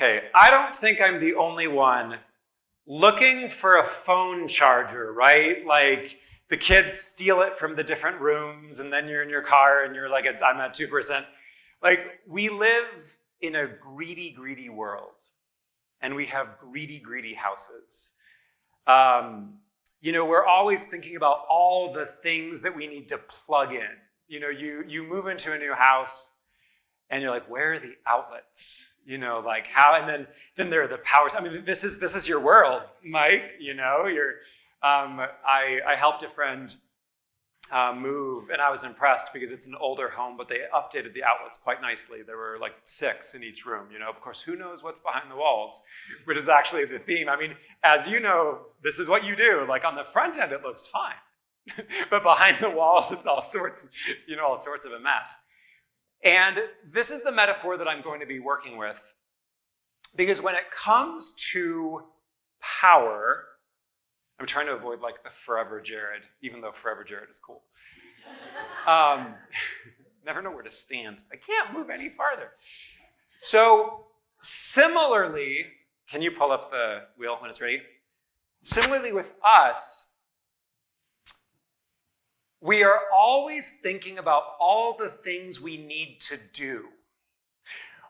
Okay, I don't think I'm the only one looking for a phone charger, right? Like the kids steal it from the different rooms and then you're in your car and you're like, I'm at 2%. Like we live in a greedy, greedy world and we have greedy, greedy houses. We're always thinking about all the things that we need to plug in. You move into a new house and you're like, where are the outlets? Like how, and then there are the powers. I mean, this is your world, Mike. I helped a friend move, and I was impressed because it's an older home, but they updated the outlets quite nicely. There were like 6 in each room. Of course, who knows what's behind the walls, which is actually the theme. I mean, as you know, this is what you do. Like on the front end, it looks fine, but behind the walls, it's all sorts of a mess. And this is the metaphor that I'm going to be working with, because when it comes to power, I'm trying to avoid like the Forever Jared, even though Forever Jared is cool. Never know where to stand. I can't move any farther. So similarly, can you pull up the wheel when it's ready? Similarly with us, we are always thinking about all the things we need to do.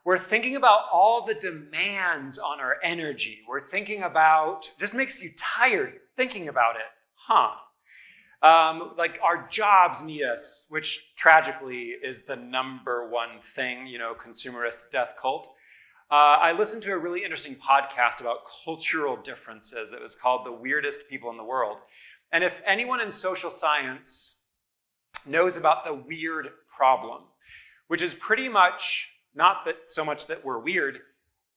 We're thinking about all the demands on our energy. We're thinking about, just makes you tired thinking about it, like our jobs need us, which tragically is the number one thing, consumerist death cult. I listened to a really interesting podcast about cultural differences. It was called The Weirdest People in the World. And if anyone in social science knows about the weird problem, which is pretty much not that so much that we're weird,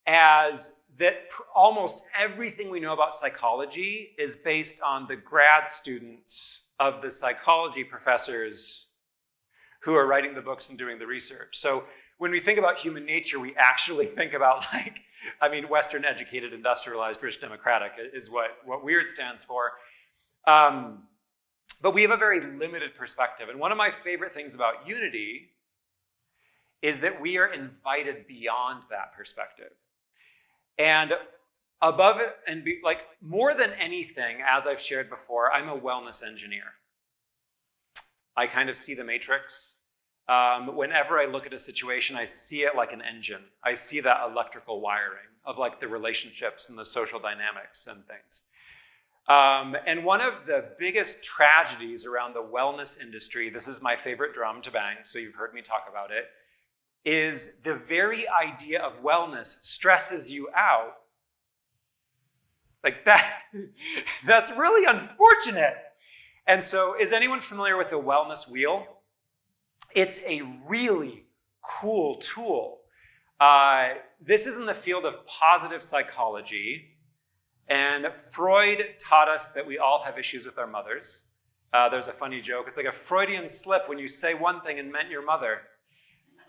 as that almost everything we know about psychology is based on the grad students of the psychology professors who are writing the books and doing the research. So when we think about human nature, we actually think about Western educated, industrialized, rich, democratic is what weird stands for. But we have a very limited perspective. And one of my favorite things about Unity is that we are invited beyond that perspective. And above it, and more than anything, as I've shared before, I'm a wellness engineer. I kind of see the matrix. Whenever I look at a situation, I see it like an engine. I see that electrical wiring of like the relationships and the social dynamics and things. And one of the biggest tragedies around the wellness industry, this is my favorite drum to bang, so you've heard me talk about it, is the very idea of wellness stresses you out. Like that's really unfortunate. And so is anyone familiar with the wellness wheel? It's a really cool tool. This is in the field of positive psychology. And Freud taught us that we all have issues with our mothers. There's a funny joke. It's like a Freudian slip when you say one thing and meant your mother.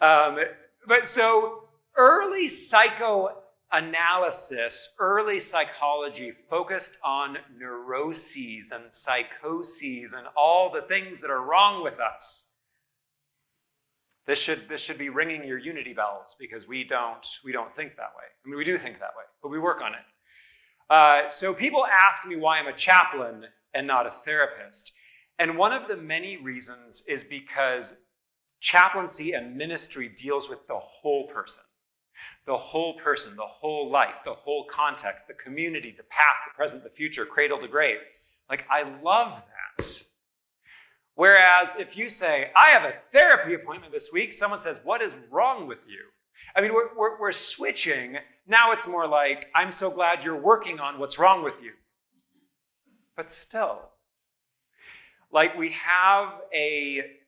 But so early psychoanalysis, early psychology focused on neuroses and psychoses and all the things that are wrong with us. This should be ringing your Unity bells, because we don't think that way. I mean, we do think that way, but we work on it. So people ask me why I'm a chaplain and not a therapist. And one of the many reasons is because chaplaincy and ministry deals with the whole person, the whole life, the whole context, the community, the past, the present, the future, cradle to grave. Like, I love that. Whereas if you say, I have a therapy appointment this week, someone says, what is wrong with you? I mean, we're switching. Now it's more like, I'm so glad you're working on what's wrong with you. But still, like, we have a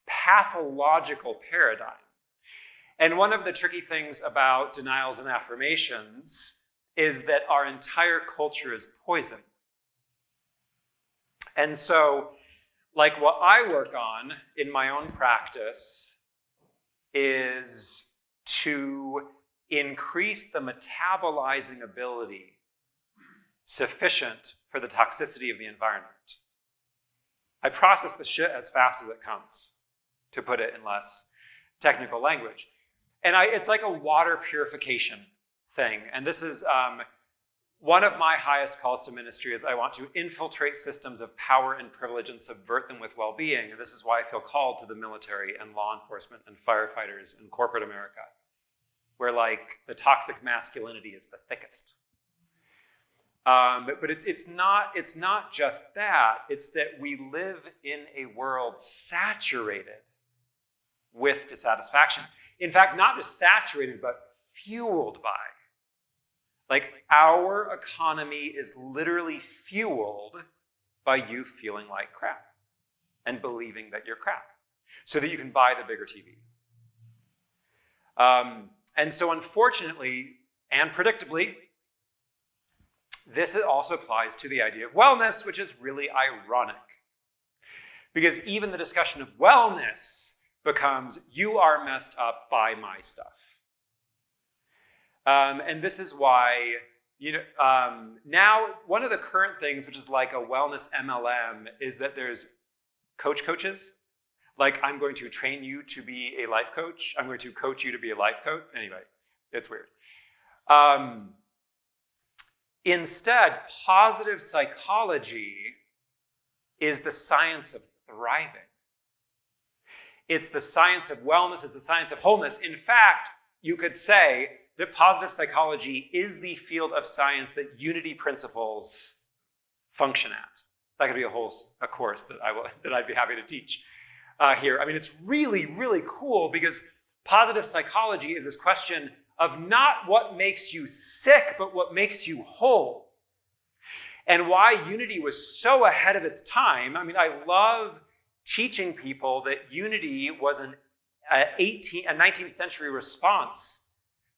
pathological paradigm. And one of the tricky things about denials and affirmations is that our entire culture is poison. And so, like, what I work on in my own practice is to increase the metabolizing ability sufficient for the toxicity of the environment. I process the shit as fast as it comes, to put it in less technical language. And it's like a water purification thing. And this is one of my highest calls to ministry is I want to infiltrate systems of power and privilege and subvert them with well-being. And this is why I feel called to the military and law enforcement and firefighters in corporate America, where like the toxic masculinity is the thickest. But it's not just that. It's that we live in a world saturated with dissatisfaction. In fact, not just saturated, but fueled by. Like our economy is literally fueled by you feeling like crap and believing that you're crap so that you can buy the bigger TV. And so unfortunately and predictably, this also applies to the idea of wellness, which is really ironic. Because even the discussion of wellness becomes, you are messed up by my stuff. And this is why, now one of the current things, which is like a wellness MLM, is that there's coaches. Like, I'm going to train you to be a life coach. I'm going to coach you to be a life coach. Anyway, it's weird. Instead, positive psychology is the science of thriving. It's the science of wellness, it's the science of wholeness. In fact, you could say that positive psychology is the field of science that unity principles function at. That could be a course that I'd be happy to teach here. I mean, it's really, really cool because positive psychology is this question of not what makes you sick, but what makes you whole. And why unity was so ahead of its time. I mean, I love teaching people that unity was a 19th century response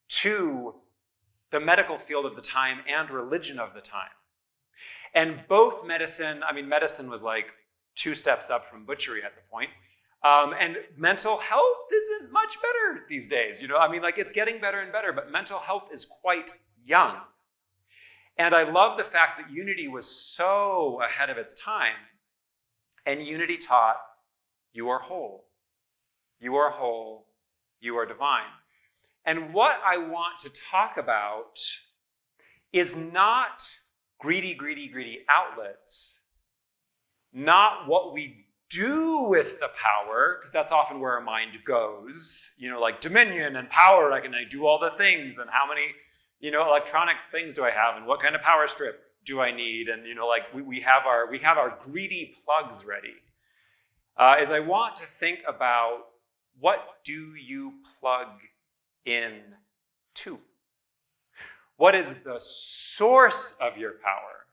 to the medical field of the time and religion of the time. And both medicine was like 2 steps up from butchery at the point. And mental health isn't much better these days. It's getting better and better, but mental health is quite young. And I love the fact that unity was so ahead of its time. And unity taught, you are whole. You are whole. You are divine. And what I want to talk about is not greedy outlets, not what we do with the power, because that's often where our mind goes, like dominion and power, I do all the things, and how many, electronic things do I have, and what kind of power strip do I need? And we have our greedy plugs ready. Is I want to think about, what do you plug in to? What is the source of your power?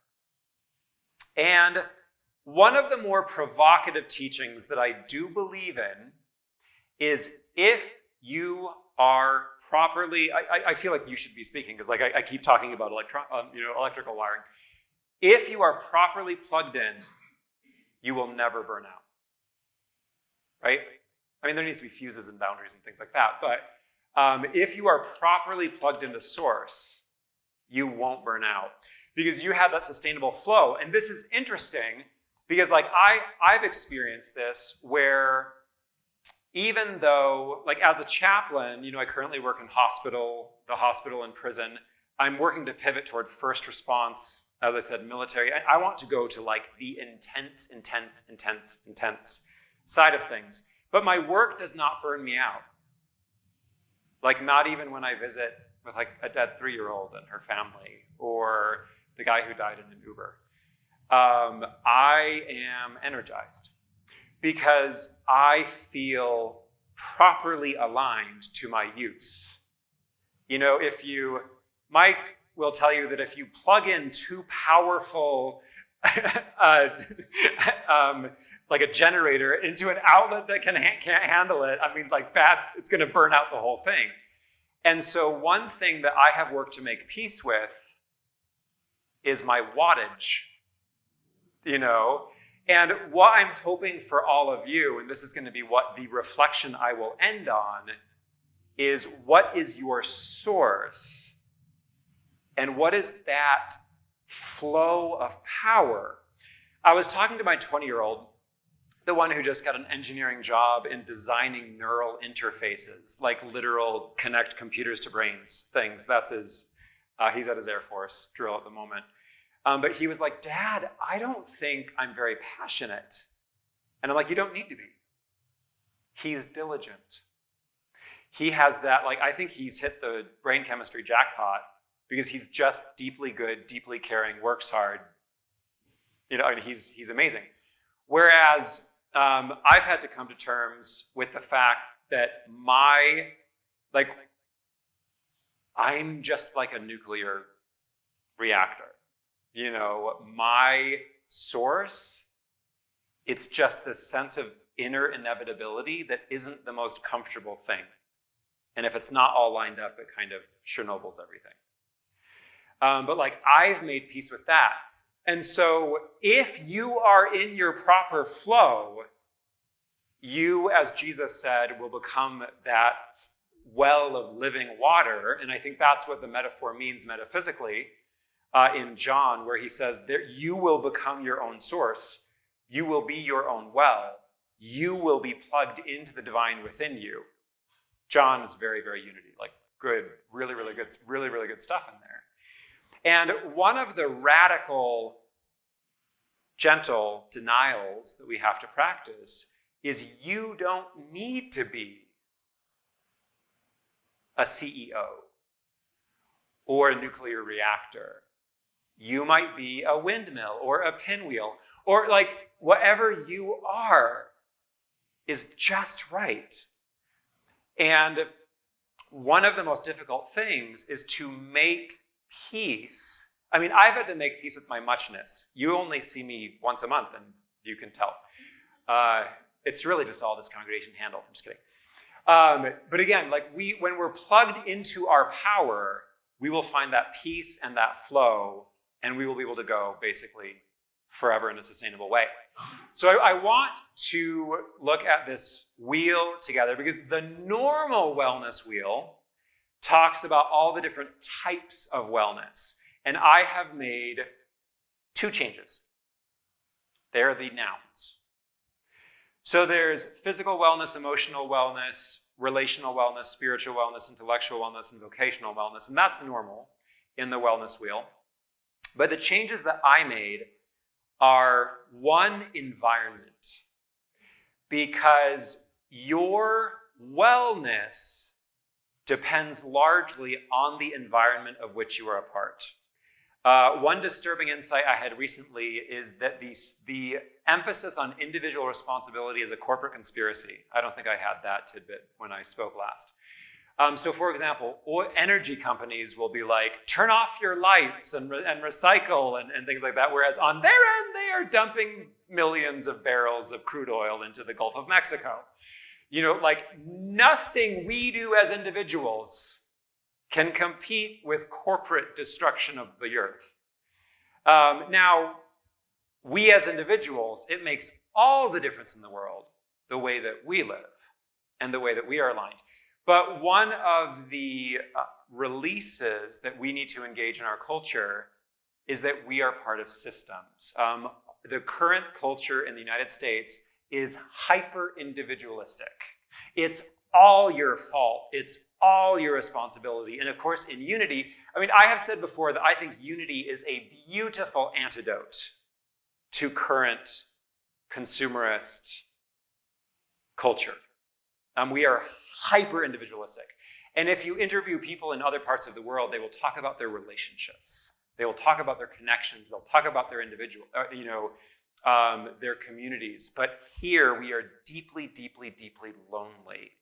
And one of the more provocative teachings that I do believe in is, if you are properly, I feel like you should be speaking because I keep talking about electrical wiring. If you are properly plugged in, you will never burn out, right? There needs to be fuses and boundaries and things like that, but if you are properly plugged into source, you won't burn out because you have that sustainable flow. And this is interesting because I've experienced this where, even though, as a chaplain, I currently work in the hospital and prison, I'm working to pivot toward first response, as I said, military. I want to go to the intense side of things. But my work does not burn me out. Not even when I visit with a dead 3-year-old and her family, or the guy who died in an Uber. I am energized because I feel properly aligned to my use. Mike will tell you that if you plug in too powerful like a generator into an outlet that can't handle it, it's going to burn out the whole thing. And so one thing that I have worked to make peace with is my wattage, And what I'm hoping for all of you, and this is going to be what the reflection I will end on, is what is your source? And what is that flow of power? I was talking to my 20-year-old the one who just got an engineering job in designing neural interfaces, like literal connect computers to brains things. That's his, he's at his Air Force drill at the moment. But he was like, Dad, I don't think I'm very passionate. And I'm like, you don't need to be. He's diligent. He has that, like, I think he's hit the brain chemistry jackpot because he's just deeply good, deeply caring, works hard. And he's amazing. Whereas I've had to come to terms with the fact that I'm just like a nuclear reactor. My source, it's just this sense of inner inevitability that isn't the most comfortable thing. And if it's not all lined up, it kind of Chernobyls everything. But I've made peace with that. And so if you are in your proper flow, you, as Jesus said, will become that well of living water. And I think that's what the metaphor means metaphysically in John, where he says that you will become your own source. You will be your own well. You will be plugged into the divine within you. John is very, very unity, good, really, really good stuff in there. And one of the radical, gentle denials that we have to practice is you don't need to be a CEO or a nuclear reactor. You might be a windmill or a pinwheel, or whatever you are is just right. And one of the most difficult things is to make peace. I mean, I've had to make peace with my muchness. You only see me once a month, and you can tell. It's really just all this congregation handle. I'm just kidding. But again, when we're plugged into our power, we will find that peace and that flow, and we will be able to go basically forever in a sustainable way. So I want to look at this wheel together because the normal wellness wheel talks about all the different types of wellness. And I have made 2 changes. They're the nouns. So there's physical wellness, emotional wellness, relational wellness, spiritual wellness, intellectual wellness, and vocational wellness. And that's normal in the wellness wheel. But the changes that I made are one, environment, because your wellness depends largely on the environment of which you are a part. One disturbing insight I had recently is that the emphasis on individual responsibility is a corporate conspiracy. I don't think I had that tidbit when I spoke last. So for example, energy companies will be like, turn off your lights and recycle and things like that. Whereas on their end, they are dumping millions of barrels of crude oil into the Gulf of Mexico. Nothing we do as individuals can compete with corporate destruction of the earth. Now, we as individuals, it makes all the difference in the world, the way that we live and the way that we are aligned. But one of the releases that we need to engage in our culture is that we are part of systems. The current culture in the United States is hyper-individualistic. It's all your fault. It's all your responsibility. And of course, in unity, I have said before that I think unity is a beautiful antidote to current consumerist culture. We are hyper-individualistic. And if you interview people in other parts of the world, they will talk about their relationships. They will talk about their connections. They'll talk about their their communities. But here we are deeply, deeply, deeply lonely.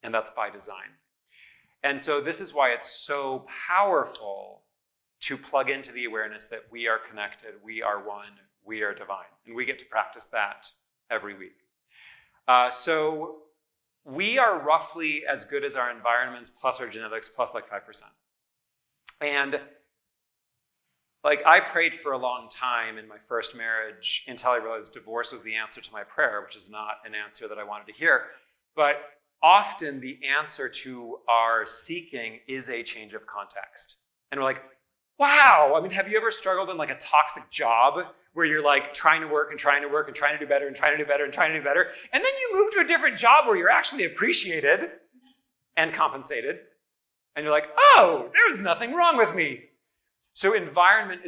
And that's by design. And so this is why it's so powerful to plug into the awareness that we are connected, we are one, we are divine. And we get to practice that every week. So we are roughly as good as our environments plus our genetics plus 5%. And I prayed for a long time in my first marriage until I realized divorce was the answer to my prayer, which is not an answer that I wanted to hear. But often the answer to our seeking is a change of context. And we're like, wow. I mean, have you ever struggled in like a toxic job where you're like trying to work and trying to work and trying to do better and trying to do better and trying to do better, and then you move to a different job where you're actually appreciated and compensated, and you're like, oh, there's nothing wrong with me. So environment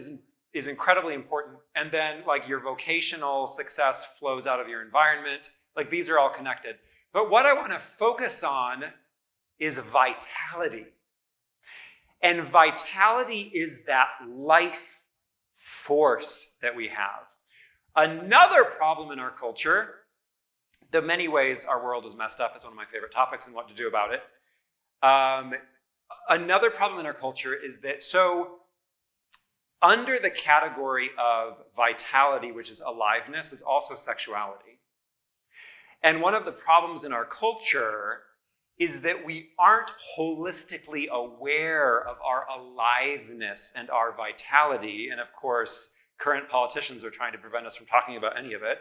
is incredibly important, and then like your vocational success flows out of your environment. Like these are all connected. But what I want to focus on is vitality. And vitality is that life force that we have. Another problem in our culture, the many ways our world is messed up is one of my favorite topics and what to do about it. Another problem in our culture is that, so under the category of vitality, which is aliveness, is also sexuality. And one of the problems in our culture is that we aren't holistically aware of our aliveness and our vitality. And of course, current politicians are trying to prevent us from talking about any of it.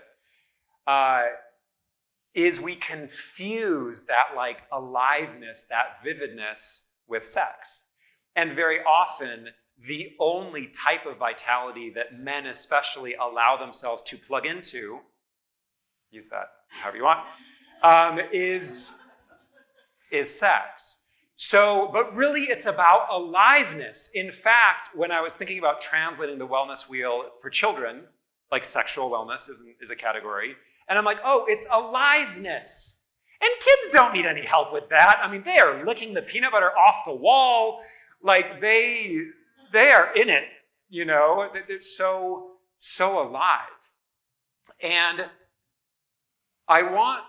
Is we confuse that like aliveness, that vividness with sex. And very often, the only type of vitality that men especially allow themselves to plug into, use that however you want, is sex. So, but really it's about aliveness. In fact, when I was thinking about translating the wellness wheel for children, like sexual wellness is a category, and I'm like, oh, it's aliveness. And kids don't need any help with that. I mean, they are licking the peanut butter off the wall. Like they are in it, you know? They're so alive. And I want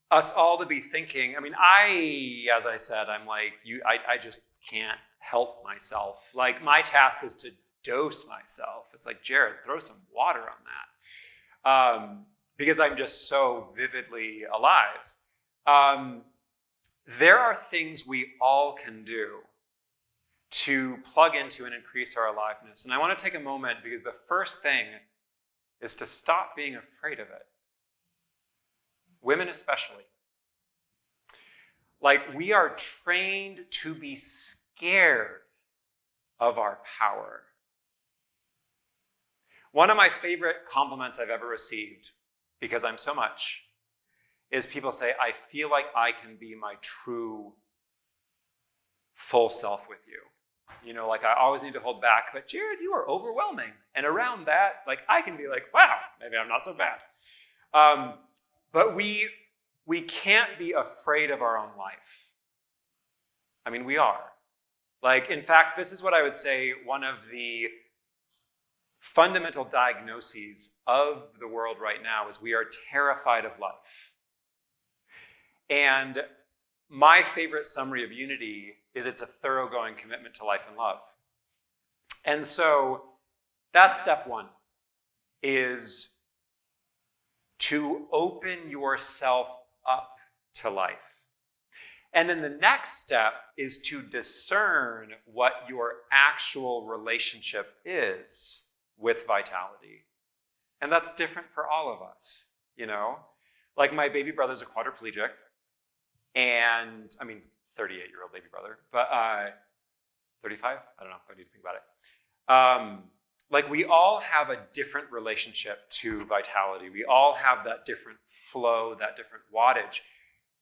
us all to be thinking, I mean, as I said, I'm like, I just can't help myself. Like, my task is to dose myself. It's like, Jared, throw some water on that. Because I'm just so vividly alive. There are things we all can do to plug into and increase our aliveness. And I want to take a moment because the first thing is to stop being afraid of it. Women especially. Like, we are trained to be scared of our power. One of my favorite compliments I've ever received, because I'm so much, is people say, I feel like I can be my true full self with you. You know, like I always need to hold back, but Jared, you are overwhelming. And around that, like I can be like, wow, maybe I'm not so bad. But we can't be afraid of our own life. I mean, we are. Like, in fact, this is what I would say one of the fundamental diagnoses of the world right now is we are terrified of life. And my favorite summary of unity is it's a thoroughgoing commitment to life and love. And so that's step one, is to open yourself up to life. And then the next step is to discern what your actual relationship is with vitality. And that's different for all of us, you know? Like my baby brother's a quadriplegic, and I mean, 38-year-old baby brother, but 35? I don't know, I need to think about it. Like we all have a different relationship to vitality. We all have that different flow, that different wattage.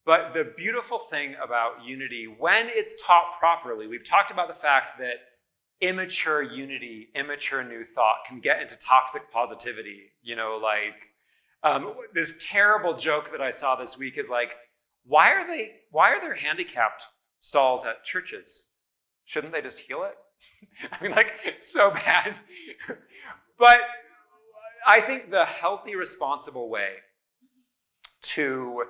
But the beautiful thing about unity, when it's taught properly, we've talked about the fact that immature unity, immature new thought can get into toxic positivity. You know, like this terrible joke that I saw this week is like, why are there handicapped stalls at churches? Shouldn't they just heal it? I mean, like, so bad. But I think the healthy, responsible way to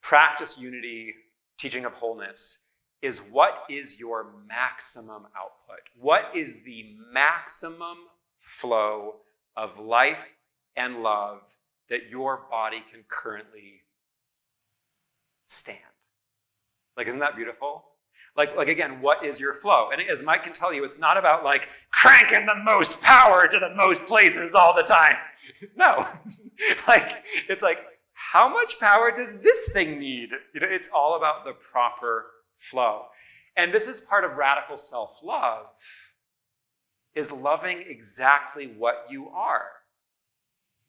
practice unity, teaching of wholeness, is what is your maximum output? What is the maximum flow of life and love that your body can currently stand? Like, isn't that beautiful? Like again, what is your flow? And as Mike can tell you, it's not about like cranking the most power to the most places all the time. No, like it's like, how much power does this thing need? You know, it's all about the proper flow. And this is part of radical self-love, is loving exactly what you are.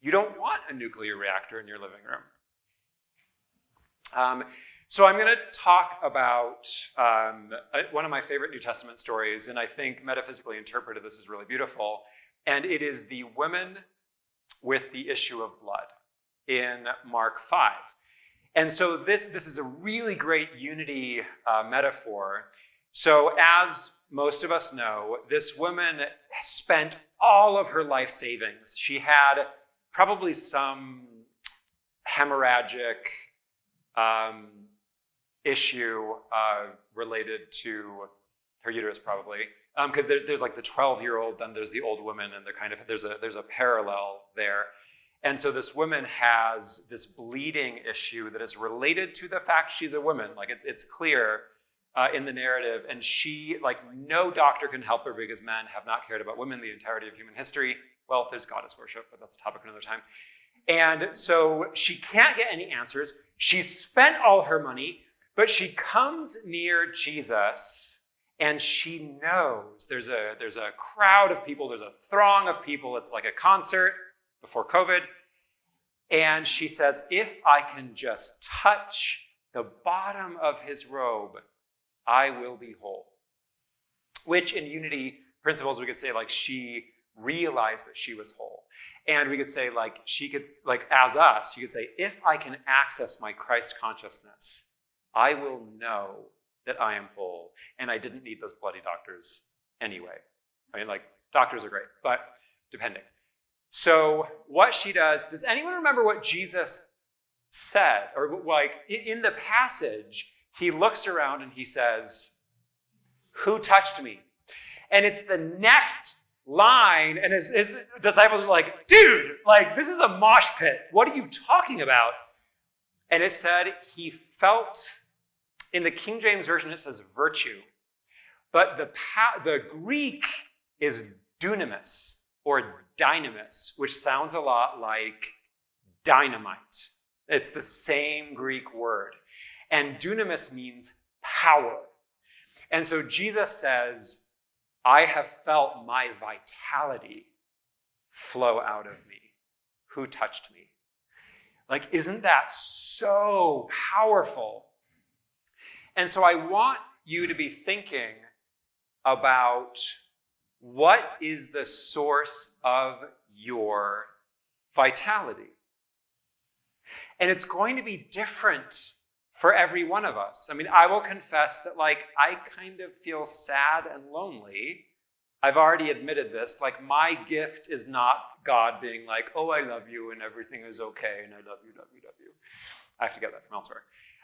You don't want a nuclear reactor in your living room. So I'm going to talk about one of my favorite New Testament stories, and I think metaphysically interpreted this is really beautiful, and it is the women with the issue of blood in Mark 5. And so this is a really great unity metaphor. So as most of us know, this woman spent all of her life savings. She had probably some hemorrhagic issue related to her uterus, probably, because there's like the 12-year-old, then there's the old woman, and there's a parallel there. And so this woman has this bleeding issue that is related to the fact she's a woman. Like it's clear in the narrative, and she, like, no doctor can help her because men have not cared about women the entirety of human history. Well, there's goddess worship, but that's a topic another time. And so she can't get any answers. She's spent all her money, but she comes near Jesus, and she knows there's a crowd of people, there's a throng of people. It's like a concert before COVID. And she says, if I can just touch the bottom of his robe, I will be whole. Which in unity principles, we could say, like, she realized that she was whole. And we could say, like, she could, like, as us, you could say, if I can access my Christ consciousness, I will know that I am whole. And I didn't need those bloody doctors anyway. I mean, like, doctors are great, but depending. So what she does anyone remember what Jesus said? Or, like, in the passage, he looks around and he says, who touched me? And it's the next line, and his disciples are like, dude, like, this is a mosh pit. What are you talking about? And it said he felt, in the King James Version it says virtue, but the Greek is dunamis or dynamis, which sounds a lot like dynamite. It's the same Greek word. And dunamis means power. And so Jesus says, I have felt my vitality flow out of me. Who touched me? Like, isn't that so powerful? And so I want you to be thinking about what is the source of your vitality. And it's going to be different for every one of us. I mean, I will confess that, like, I kind of feel sad and lonely. I've already admitted this. Like, my gift is not God being like, oh, I love you and everything is okay and I love you, love you, love you. I have to get that from elsewhere.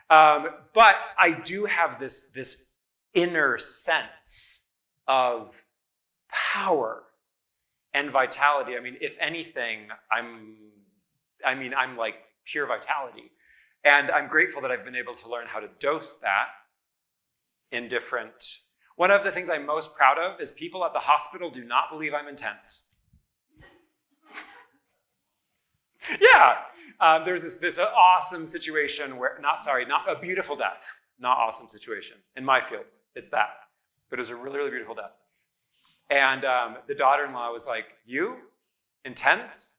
But I do have this inner sense of power and vitality. I mean, if anything, I'm like pure vitality. And I'm grateful that I've been able to learn how to dose that in different... One of the things I'm most proud of is people at the hospital do not believe I'm intense. Yeah, there's an awesome situation where, not a beautiful death, not awesome situation. In my field, it's that. But it was a really, really beautiful death. And the daughter-in-law was like, you? Intense?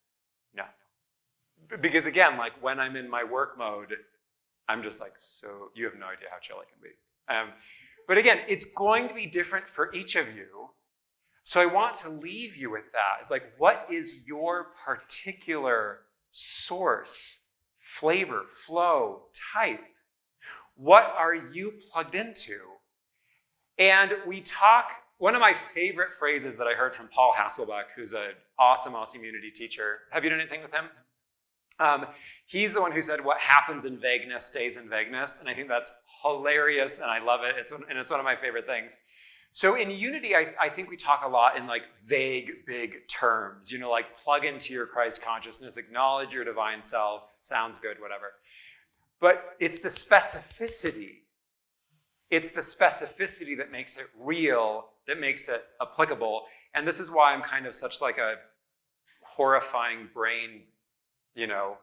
No. Because again, like, when I'm in my work mode, I'm just like, so you have no idea how chill I can be. But again, it's going to be different for each of you. So I want to leave you with that. It's like, what is your particular source, flavor, flow, type? What are you plugged into? And we talk, one of my favorite phrases that I heard from Paul Hasselbeck, who's an awesome Unity teacher. Have you done anything with him? He's the one who said, what happens in vagueness stays in vagueness. And I think that's hilarious, and I love it. It's one of my favorite things. So in Unity, I think we talk a lot in, like, vague, big terms. You know, like, plug into your Christ consciousness, acknowledge your divine self. Sounds good, whatever. But it's the specificity. It's the specificity that makes it real, that makes it applicable. And this is why I'm kind of such, like, a horrifying brain, you know,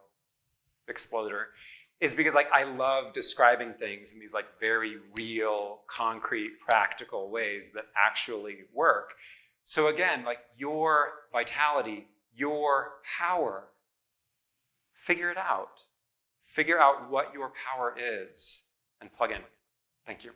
exploder, is because, like, I love describing things in these, like, very real, concrete, practical ways that actually work. So again, like your vitality, your power, figure it out. Figure out what your power is and plug in. Thank you.